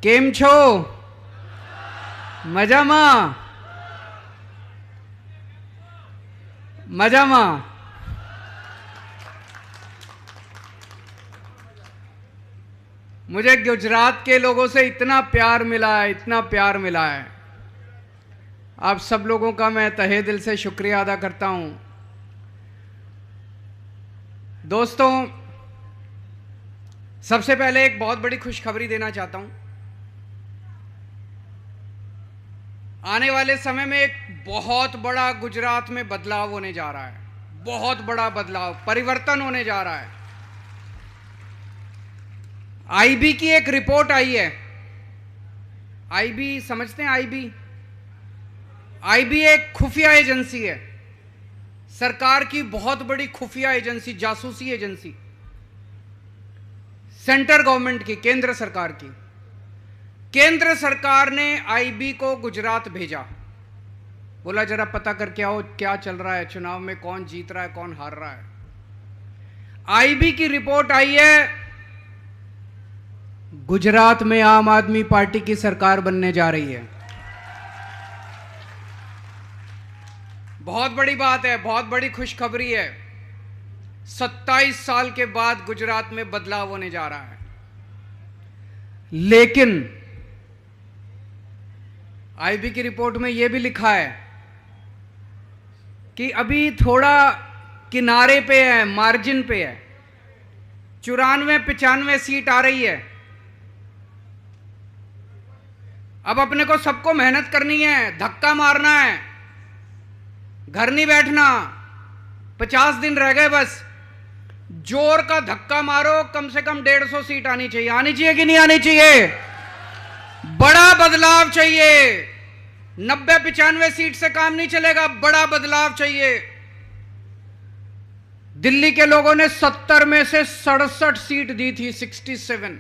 કેમ છો? મજામાં? મજામાં? मुझे गुजरात के लोगों से इतना प्यार मिला है, इतना प्यार मिला है। आप सब लोगों का मैं तहे दिल से शुक्रिया अदा करता हूं। दोस्तों, सबसे पहले एक बहुत बड़ी खुशखबरी देना चाहता हूं। आने वाले समय में एक बहुत बड़ा गुजरात में बदलाव होने जा रहा है। बहुत बड़ा बदलाव, परिवर्तन होने जा रहा है। आईबी की एक रिपोर्ट आई है। आईबी समझते हैं? आईबी एक खुफिया एजेंसी है, सरकार की बहुत बड़ी खुफिया एजेंसी, जासूसी एजेंसी, सेंट्रल गवर्नमेंट की, केंद्र सरकार की। केंद्र सरकार ने आईबी को गुजरात भेजा, बोला जरा पता करके आओ क्या चल रहा है, चुनाव में कौन जीत रहा है, कौन हार रहा है। आईबी की रिपोर्ट आई है, गुजरात में आम आदमी पार्टी की सरकार बनने जा रही है। बहुत बड़ी बात है, बहुत बड़ी खुशखबरी है। 27 साल के बाद गुजरात में बदलाव होने जा रहा है। लेकिन आईबी की रिपोर्ट में यह भी लिखा है कि अभी थोड़ा किनारे पे है, मार्जिन पे है। 94-95 सीट आ रही है। अब अपने को सबको मेहनत करनी है, धक्का मारना है, घर नहीं बैठना। 50 दिन रह गए बस, जोर का धक्का मारो। कम से कम 150 सीट आनी चाहिए। आनी चाहिए कि नहीं आनी चाहिए? बड़ा बदलाव चाहिए। 90-95 सीट से काम नहीं चलेगा, बड़ा बदलाव चाहिए। दिल्ली के लोगों ने 70 में से 67 सीट दी थी, 67।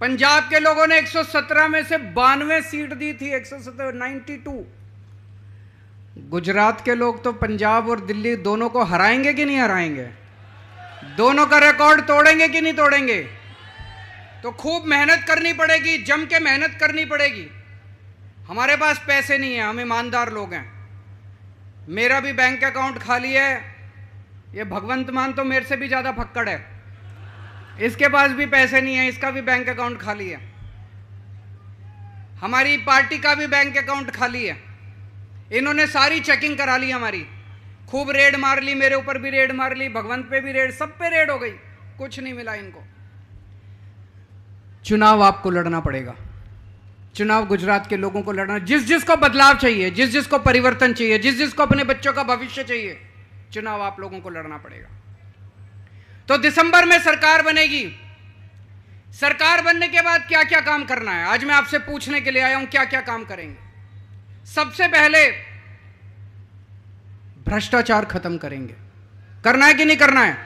पंजाब के लोगों ने 117 में से 92 सीट दी थी, 117, 92। गुजरात के लोग तो पंजाब और दिल्ली दोनों को हराएंगे कि नहीं हराएंगे? दोनों का रिकॉर्ड तोड़ेंगे कि नहीं तोड़ेंगे? तो खूब मेहनत करनी पड़ेगी, जम के मेहनत करनी पड़ेगी। हमारे पास पैसे नहीं है, हम ईमानदार लोग हैं। मेरा भी बैंक अकाउंट खाली है। ये भगवंत मान तो मेरे से भी ज्यादा फक्कड़ है, इसके पास भी पैसे नहीं है, इसका भी बैंक अकाउंट खाली है। हमारी पार्टी का भी बैंक अकाउंट खाली है। इन्होंने सारी चेकिंग करा ली हमारी, खूब रेड मार ली, मेरे ऊपर भी रेड मार ली, भगवंत पे भी रेड, सब पे रेड हो गई, कुछ नहीं मिला इनको। चुनाव आपको लड़ना पड़ेगा। चुनाव गुजरात के लोगों को लड़ना, जिस जिसको बदलाव चाहिए, जिस जिसको परिवर्तन चाहिए, जिस जिसको अपने बच्चों का भविष्य चाहिए, चुनाव आप लोगों को लड़ना पड़ेगा। तो दिसंबर में सरकार बनेगी। सरकार बनने के बाद क्या क्या काम करना है, आज मैं आपसे पूछने के लिए आया हूं, क्या क्या काम करेंगे। सबसे पहले भ्रष्टाचार खत्म करेंगे। करना है कि नहीं करना है?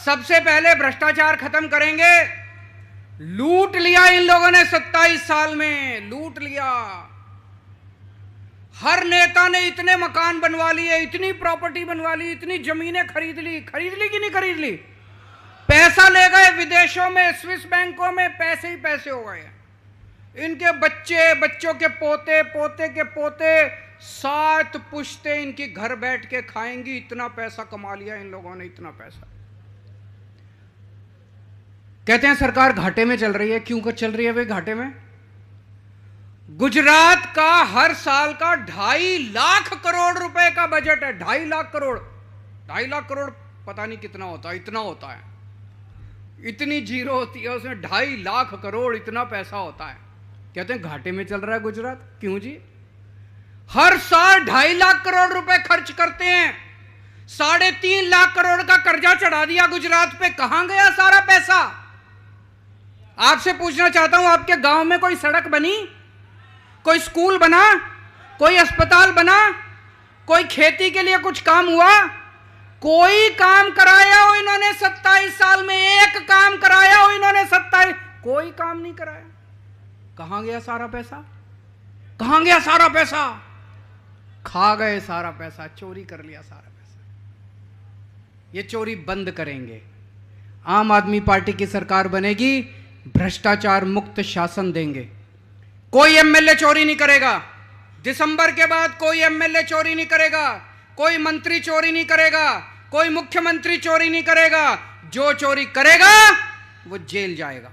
सबसे पहले भ्रष्टाचार खत्म करेंगे। लूट लिया इन लोगों ने 27 साल में, लूट लिया। हर नेता ने इतने मकान बनवा लिए, इतनी प्रॉपर्टी बनवा ली, इतनी जमीनें खरीद ली कि नहीं खरीद ली? पैसा ले गए विदेशों में, स्विस बैंकों में, पैसे ही पैसे हो गए। इनके बच्चे, बच्चों के पोते, पोते के पोते, 7 पुश्ते इनकी घर बैठ के खाएंगी। इतना पैसा कमा लिया इन लोगों ने, इतना पैसा। कहते हैं सरकार घाटे में चल रही है। क्यों चल रही है वे घाटे में? गुजरात का हर साल का 2.5 लाख करोड़ रुपए का बजट है। 2.5 लाख करोड़, 2.5 लाख करोड़ पता नहीं कितना होता है, इतना होता है। इतनी जीरो होती है उसमें, 2.5 लाख करोड़, इतना पैसा होता है। कहते हैं घाटे में चल रहा है गुजरात। क्यों जी? हर साल 2.5 लाख करोड़ रुपए खर्च करते हैं। 3.5 लाख करोड़ का कर्जा चढ़ा दिया गुजरात पे। कहां गया सारा पैसा? आपसे पूछना चाहता हूं, आपके गांव में कोई सड़क बनी, कोई स्कूल बना, कोई अस्पताल बना, कोई खेती के लिए कुछ काम हुआ? कोई काम कराया हो इन्होंने 27 साल में? एक काम कराया हो इन्होंने 27? कोई काम नहीं कराया। कहां गया सारा पैसा? कहां गया सारा पैसा? खा गए सारा पैसा, चोरी कर लिया सारा पैसा। ये चोरी बंद करेंगे। आम आदमी पार्टी की सरकार बनेगी, भ्रष्टाचार मुक्त शासन देंगे। कोई एमएलए चोरी नहीं करेगा। दिसंबर के बाद कोई एमएलए चोरी नहीं करेगा, कोई मंत्री चोरी नहीं करेगा, कोई मुख्यमंत्री चोरी नहीं करेगा। जो चोरी करेगा वो जेल जाएगा।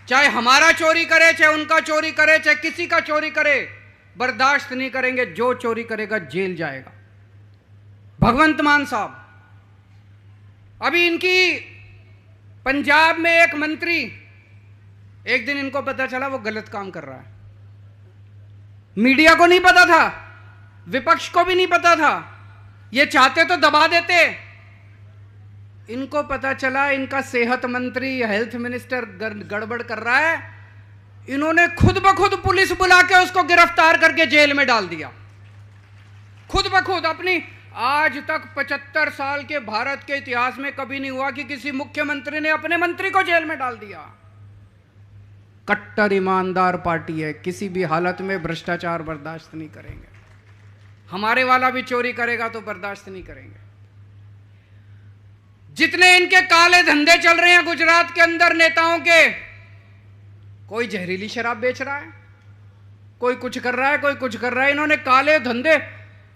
चाहे हमारा चोरी करे, चाहे उनका चोरी करे, चाहे किसी का चोरी करे, बर्दाश्त नहीं करेंगे। जो चोरी करेगा जेल जाएगा। भगवंत मान साहब, अभी इनकी पंजाब में एक मंत्री, एक दिन इनको पता चला वो गलत काम कर रहा है। मीडिया को नहीं पता था, विपक्ष को भी नहीं पता था। ये चाहते तो दबा देते। इनको पता चला इनका सेहत मंत्री, हेल्थ मिनिस्टर गड़बड़ कर रहा है। इन्होंने खुद ब खुद पुलिस बुला के उसको गिरफ्तार करके जेल में डाल दिया। खुद ब खुद। अपनी आज तक 75 साल के भारत के इतिहास में कभी नहीं हुआ कि किसी मुख्यमंत्री ने अपने मंत्री को जेल में डाल दिया। कट्टर ईमानदार पार्टी है, किसी भी हालत में भ्रष्टाचार बर्दाश्त नहीं करेंगे। हमारे वाला भी चोरी करेगा तो बर्दाश्त नहीं करेंगे। जितने इनके काले धंधे चल रहे हैं गुजरात के अंदर नेताओं के, कोई जहरीली शराब बेच रहा है, कोई कुछ कर रहा है, कोई कुछ कर रहा है। इन्होंने काले धंधे।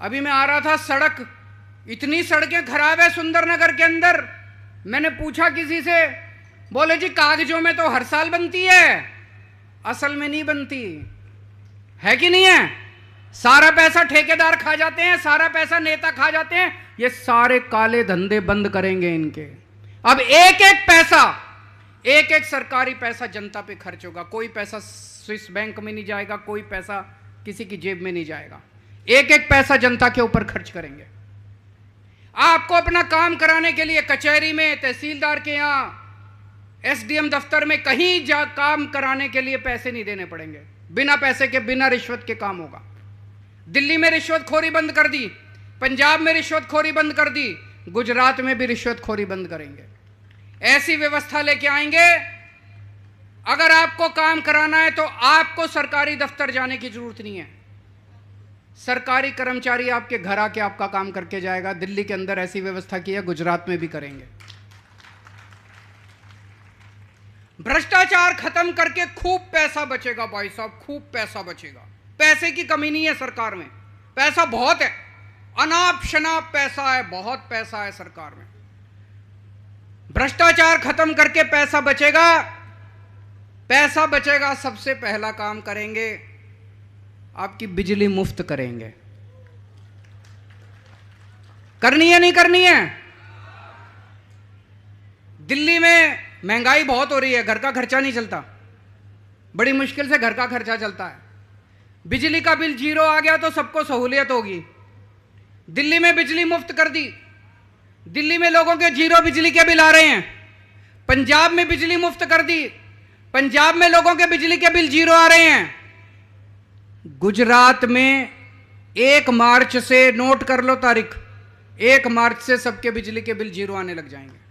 अभी मैं आ रहा था, सड़क, इतनी सड़कें खराब है सुंदरनगर के अंदर। मैंने पूछा किसी से, बोले जी कागजों में तो हर साल बनती है, असल में नहीं बनती है। कि नहीं है? सारा पैसा ठेकेदार खा जाते हैं, सारा पैसा नेता खा जाते हैं। ये सारे काले धंधे बंद करेंगे इनके। अब एक एक पैसा, एक एक सरकारी पैसा जनता पे खर्च होगा। कोई पैसा स्विस बैंक में नहीं जाएगा, कोई पैसा किसी की जेब में नहीं जाएगा। एक एक पैसा जनता के ऊपर खर्च करेंगे। आपको अपना काम कराने के लिए कचहरी में, तहसीलदार के यहां, एसडीएम दफ्तर में कहीं जा काम कराने के लिए पैसे नहीं देने पड़ेंगे। बिना पैसे के, बिना रिश्वत के काम होगा। दिल्ली में रिश्वतखोरी बंद कर दी, पंजाब में रिश्वतखोरी बंद कर दी, गुजरात में भी रिश्वतखोरी बंद करेंगे। ऐसी व्यवस्था लेके आएंगे। अगर आपको काम कराना है तो आपको सरकारी दफ्तर जाने की जरूरत नहीं है। सरकारी कर्मचारी आपके घर आके आपका काम करके जाएगा। दिल्ली के अंदर ऐसी व्यवस्था की है, गुजरात में भी करेंगे। भ्रष्टाचार खत्म करके खूब पैसा बचेगा भाई साहब, खूब पैसा बचेगा। पैसे की कमी नहीं है सरकार में, पैसा बहुत है, अनाप शनाप पैसा है, बहुत पैसा है सरकार में। भ्रष्टाचार खत्म करके पैसा बचेगा। पैसा बचेगा, सबसे पहला काम करेंगे, आपकी बिजली मुफ्त करेंगे। करनी है नहीं करनी है? दिल्ली में महंगाई बहुत हो रही है, घर का खर्चा नहीं चलता, बड़ी मुश्किल से घर का खर्चा चलता है। बिजली का बिल 0 आ गया तो सबको सहूलियत होगी। दिल्ली में बिजली मुफ्त कर दी। दिल्ली में लोगों के 0 बिजली के बिल आ रहे हैं। पंजाब में बिजली मुफ्त कर दी, पंजाब में लोगों के बिजली के बिल 0 आ रहे हैं। गुजरात में 1 मार्च से, नोट कर लो तारीख, 1 मार्च से सबके बिजली के बिल 0 आने लग जाएंगे।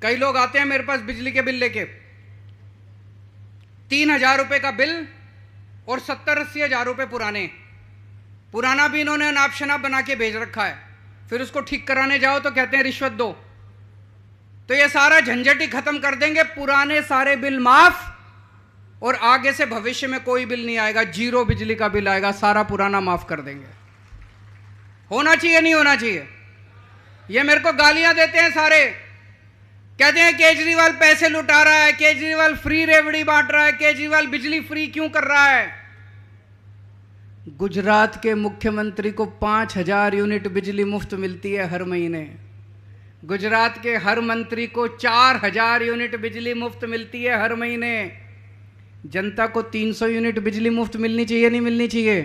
कई लोग आते हैं मेरे पास बिजली के बिल लेके, 3,000 रुपए का बिल और 70-80 हजार रुपए पुराना भी इन्होंने अनाप शनाप बना के भेज रखा है। फिर उसको ठीक कराने जाओ तो कहते हैं रिश्वत दो। तो ये सारा झंझट ही खत्म कर देंगे, पुराने सारे बिल माफ, और आगे से भविष्य में कोई बिल नहीं आएगा, 0 बिजली का बिल आएगा, सारा पुराना माफ कर देंगे। होना चाहिए नहीं होना चाहिए? ये मेरे को गालियां देते हैं सारे, कहते हैं केजरीवाल पैसे लुटा रहा है, केजरीवाल फ्री रेवड़ी बांट रहा है, केजरीवाल बिजली फ्री क्यों कर रहा है। गुजरात के मुख्यमंत्री को 5,000 यूनिट बिजली मुफ्त मिलती है हर महीने। गुजरात के हर मंत्री को 4,000 यूनिट बिजली मुफ्त मिलती है हर महीने। जनता को 300 यूनिट बिजली मुफ्त मिलनी चाहिए नहीं मिलनी चाहिए?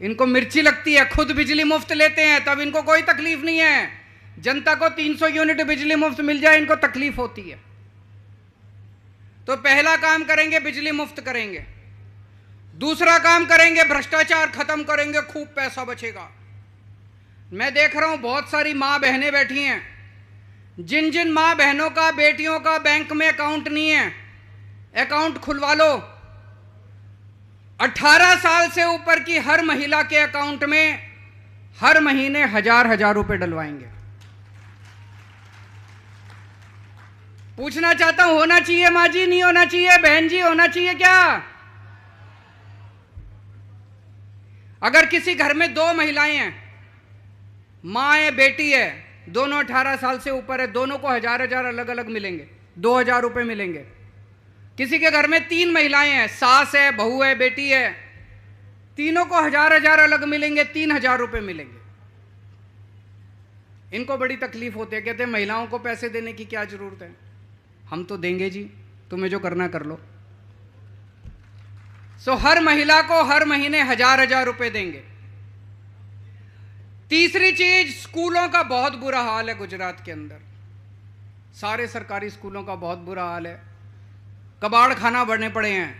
इनको मिर्ची लगती है, खुद बिजली मुफ्त लेते हैं तब इनको कोई तकलीफ नहीं है। जनता को 300 यूनिट बिजली मुफ्त मिल जाए इनको तकलीफ होती है। तो पहला काम करेंगे, बिजली मुफ्त करेंगे। दूसरा काम करेंगे, भ्रष्टाचार खत्म करेंगे, खूब पैसा बचेगा। मैं देख रहा हूं बहुत सारी मां बहनें बैठी हैं, जिन जिन मां बहनों का, बेटियों का बैंक में अकाउंट नहीं है, अकाउंट खुलवा लो। 18 साल से ऊपर की हर महिला के अकाउंट में हर महीने 1,000 रुपए डलवाएंगे। पूछना चाहता हूं, होना चाहिए माँ जी, नहीं होना चाहिए बहन जी, होना चाहिए क्या? अगर किसी घर में दो महिलाएं हैं, मां है बेटी है, दोनों 18 साल से ऊपर है, दोनों को 1000 अलग अलग मिलेंगे, 2000 रुपए मिलेंगे। किसी के घर में 3 महिलाएं हैं, सास है, बहू है, बेटी है, तीनों को 1000 अलग मिलेंगे, 3000 रुपए मिलेंगे। इनको बड़ी तकलीफ होती है, कहते हैं महिलाओं को पैसे देने की क्या जरूरत है, हम तो देंगे जी, तुम्हें जो करना कर लो। सो हर महिला को हर महीने 1000 रुपए देंगे। तीसरी चीज, स्कूलों का बहुत बुरा हाल है गुजरात के अंदर। सारे सरकारी स्कूलों का बहुत बुरा हाल है, कबाड़ खाना बढ़ने पड़े हैं।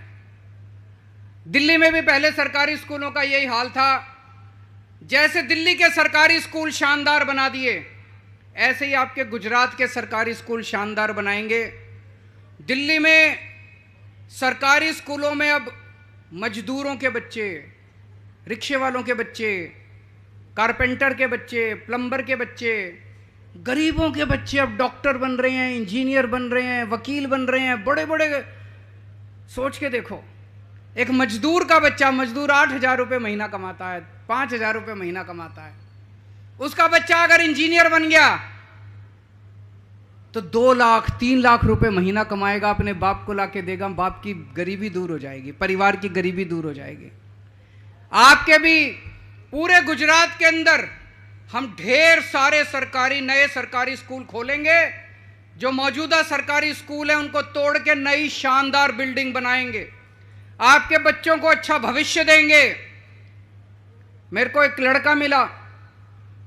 दिल्ली में भी पहले सरकारी स्कूलों का यही हाल था। जैसे दिल्ली के सरकारी स्कूल शानदार बना दिए, ऐसे ही आपके गुजरात के सरकारी स्कूल शानदार बनाएंगे। दिल्ली में सरकारी स्कूलों में अब मजदूरों के बच्चे, रिक्शे वालों के बच्चे, कारपेंटर के बच्चे, प्लम्बर के बच्चे, गरीबों के बच्चे अब डॉक्टर बन रहे हैं, इंजीनियर बन रहे हैं, वकील बन रहे हैं, बड़े बड़े। सोच के देखो, एक मजदूर का बच्चा, मजदूर 8000 रुपये महीना कमाता है, 5000 रुपये महीना कमाता है, उसका बच्चा अगर इंजीनियर बन गया तो 2 लाख 3 लाख रुपए महीना कमाएगा, अपने बाप को लाके देगा, बाप की गरीबी दूर हो जाएगी, परिवार की गरीबी दूर हो जाएगी। आपके भी पूरे गुजरात के अंदर हम ढेर सारे सरकारी, नए सरकारी स्कूल खोलेंगे। जो मौजूदा सरकारी स्कूल हैं उनको तोड़ के नई शानदार बिल्डिंग बनाएंगे, आपके बच्चों को अच्छा भविष्य देंगे। मेरे को एक लड़का मिला,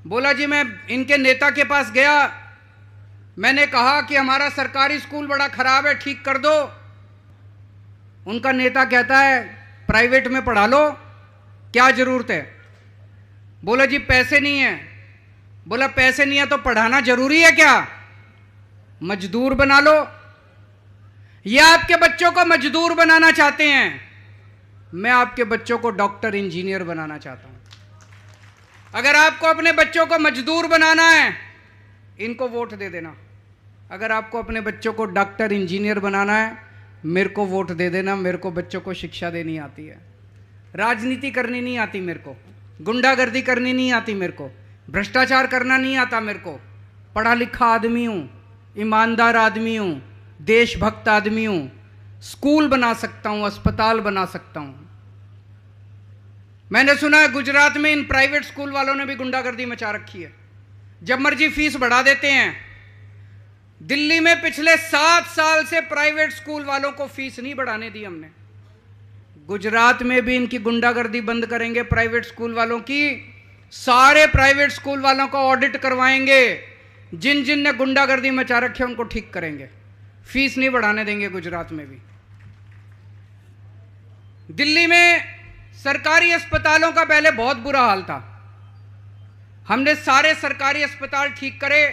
बोला जी मैं इनके नेता के पास गया, मैंने कहा कि हमारा सरकारी स्कूल बड़ा खराब है, ठीक कर दो। उनका नेता कहता है प्राइवेट में पढ़ा लो, क्या जरूरत है? बोला जी पैसे नहीं है। बोला पैसे नहीं है तो पढ़ाना जरूरी है क्या? मजदूर बना लो। या आपके बच्चों को मजदूर बनाना चाहते हैं? मैं आपके बच्चों को डॉक्टर इंजीनियर बनाना चाहता हूं। अगर आपको अपने बच्चों को मजदूर बनाना है, इनको वोट दे देना। अगर आपको अपने बच्चों को डॉक्टर इंजीनियर बनाना है, मेरे को वोट दे देना। मेरे को बच्चों को शिक्षा देनी आती है, राजनीति करनी नहीं आती मेरे को, गुंडागर्दी करनी नहीं आती मेरे को, भ्रष्टाचार करना नहीं आता मेरे को। पढ़ा लिखा आदमी हूं, ईमानदार आदमी हूं, देशभक्त आदमी हूं। स्कूल बना सकता हूं, अस्पताल बना सकता हूं। मैंने सुना है गुजरात में इन प्राइवेट स्कूल वालों ने भी गुंडागर्दी मचा रखी है, जब मर्जी फीस बढ़ा देते हैं। दिल्ली में पिछले 7 साल से प्राइवेट स्कूल वालों को फीस नहीं बढ़ाने दी हमने। गुजरात में भी इनकी गुंडागर्दी बंद करेंगे, प्राइवेट स्कूल वालों की। सारे प्राइवेट स्कूल वालों को ऑडिट करवाएंगे, जिन जिन ने गुंडागर्दी मचा रखी है उनको ठीक करेंगे, फीस नहीं बढ़ाने देंगे गुजरात में भी। दिल्ली में सरकारी अस्पतालों का पहले बहुत बुरा हाल था, हमने सारे सरकारी अस्पताल ठीक करे,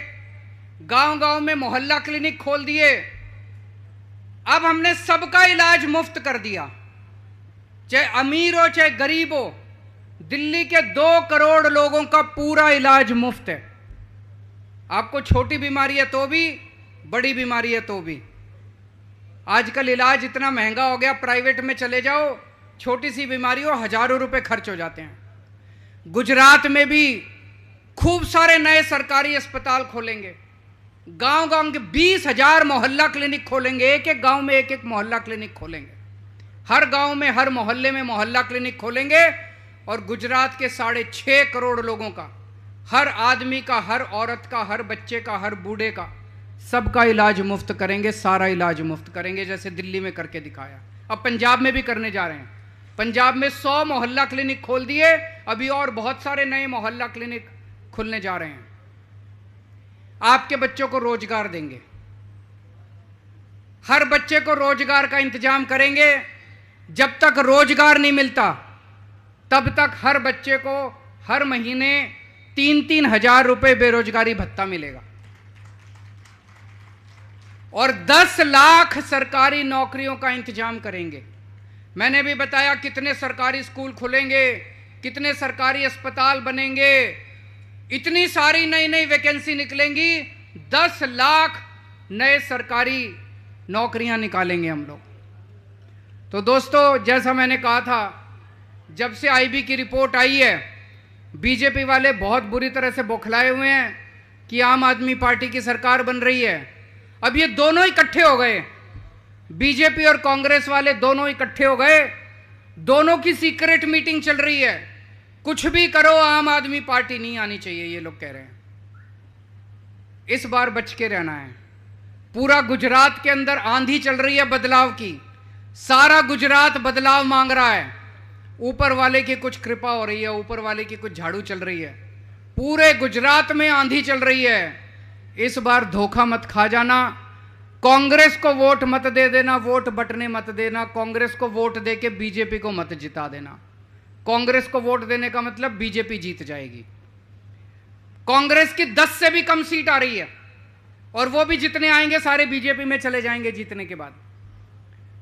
गांव गांव में मोहल्ला क्लिनिक खोल दिए। अब हमने सबका इलाज मुफ्त कर दिया, चाहे अमीर हो चाहे गरीब हो। दिल्ली के 2 करोड़ लोगों का पूरा इलाज मुफ्त है। आपको छोटी बीमारी है तो भी, बड़ी बीमारी है तो भी। आजकल इलाज इतना महंगा हो गया, प्राइवेट में चले जाओ, छोटी सी बीमारी हो, हजारों रुपए खर्च हो जाते हैं। गुजरात में भी खूब सारे नए सरकारी अस्पताल खोलेंगे, गांव गांव के 20,000 मोहल्ला क्लिनिक खोलेंगे, एक एक गांव में एक एक मोहल्ला क्लिनिक खोलेंगे। हर गांव में, हर मोहल्ले में मोहल्ला क्लिनिक खोलेंगे और गुजरात के 6.5 करोड़ लोगों का, हर आदमी का, हर औरत का, हर बच्चे का, हर बूढ़े का, सबका इलाज मुफ्त करेंगे, सारा इलाज मुफ्त करेंगे, जैसे दिल्ली में करके दिखाया। अब पंजाब में भी करने जा रहे हैं। पंजाब में 100 मोहल्ला क्लिनिक खोल दिए, अभी और बहुत सारे नए मोहल्ला क्लिनिक खुलने जा रहे हैं। आपके बच्चों को रोजगार देंगे, हर बच्चे को रोजगार का इंतजाम करेंगे। जब तक रोजगार नहीं मिलता तब तक हर बच्चे को हर महीने 3-3 हजार रुपए बेरोजगारी भत्ता मिलेगा और 10 लाख सरकारी नौकरियों का इंतजाम करेंगे। मैंने भी बताया कितने सरकारी स्कूल खुलेंगे, कितने सरकारी अस्पताल बनेंगे, इतनी सारी नई नई वैकेंसी निकलेंगी। 10 लाख नए सरकारी नौकरियां निकालेंगे हम लोग। तो दोस्तों, जैसा मैंने कहा था, जब से आईबी की रिपोर्ट आई है, बीजेपी वाले बहुत बुरी तरह से बौखलाए हुए हैं कि आम आदमी पार्टी की सरकार बन रही है। अब ये दोनों इकट्ठे हो गए, बीजेपी और कांग्रेस वाले दोनों इकट्ठे हो गए, दोनों की सीक्रेट मीटिंग चल रही है। कुछ भी करो, आम आदमी पार्टी नहीं आनी चाहिए, ये लोग कह रहे हैं। इस बार बच के रहना है। पूरा गुजरात के अंदर आंधी चल रही है बदलाव की, सारा गुजरात बदलाव मांग रहा है। ऊपर वाले की कुछ कृपा हो रही है, ऊपर वाले की कुछ झाड़ू चल रही है, पूरे गुजरात में आंधी चल रही है। इस बार धोखा मत खा जाना, कांग्रेस को वोट मत दे देना, वोट बंटने मत देना, कांग्रेस को वोट देके बीजेपी को मत जिता देना। कांग्रेस को वोट देने का मतलब बीजेपी जीत जाएगी। कांग्रेस की 10 से भी कम सीट आ रही है, और वो भी जितने आएंगे सारे बीजेपी में चले जाएंगे जीतने के बाद।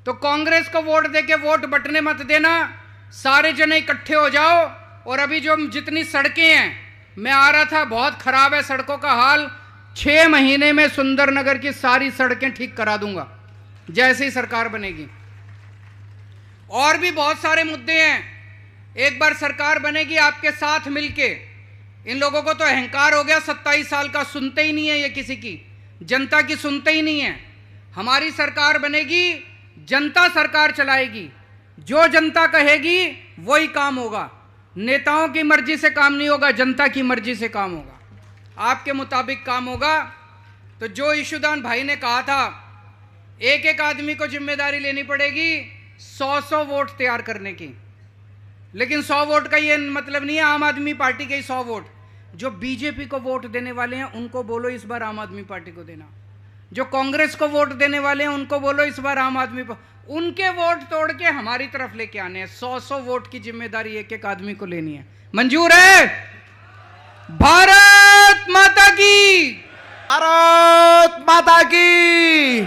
तो कांग्रेस को वोट देके वोट बंटने मत देना, सारे जने इकट्ठे हो जाओ। और अभी जो जितनी सड़कें हैं, मैं आ रहा था, बहुत खराब है सड़कों का हाल। 6 महीने में सुंदरनगर की सारी सड़कें ठीक करा दूंगा जैसे ही सरकार बनेगी। और भी बहुत सारे मुद्दे हैं, एक बार सरकार बनेगी आपके साथ मिलके। इन लोगों को तो अहंकार हो गया, 27 साल का, सुनते ही नहीं है ये किसी की, जनता की सुनते ही नहीं है। हमारी सरकार बनेगी, जनता सरकार चलाएगी, जो जनता कहेगी वही काम होगा। नेताओं की मर्जी से काम नहीं होगा, जनता की मर्जी से काम होगा, आपके मुताबिक काम होगा। तो जो ईशुदान भाई ने कहा था, एक एक आदमी को जिम्मेदारी लेनी पड़ेगी 100 वोट तैयार करने की। लेकिन 100 वोट का ये मतलब नहीं है आम आदमी पार्टी के ही 100 वोट। जो बीजेपी को वोट देने वाले हैं उनको बोलो इस बार आम आदमी पार्टी को देना। जो कांग्रेस को वोट देने वाले हैं उनको बोलो इस बार आम आदमी उनके वोट तोड़ के हमारी तरफ लेके आने हैं। 100 वोट की जिम्मेदारी एक एक आदमी को लेनी है। मंजूर है? भारत माता की, भारत माता की।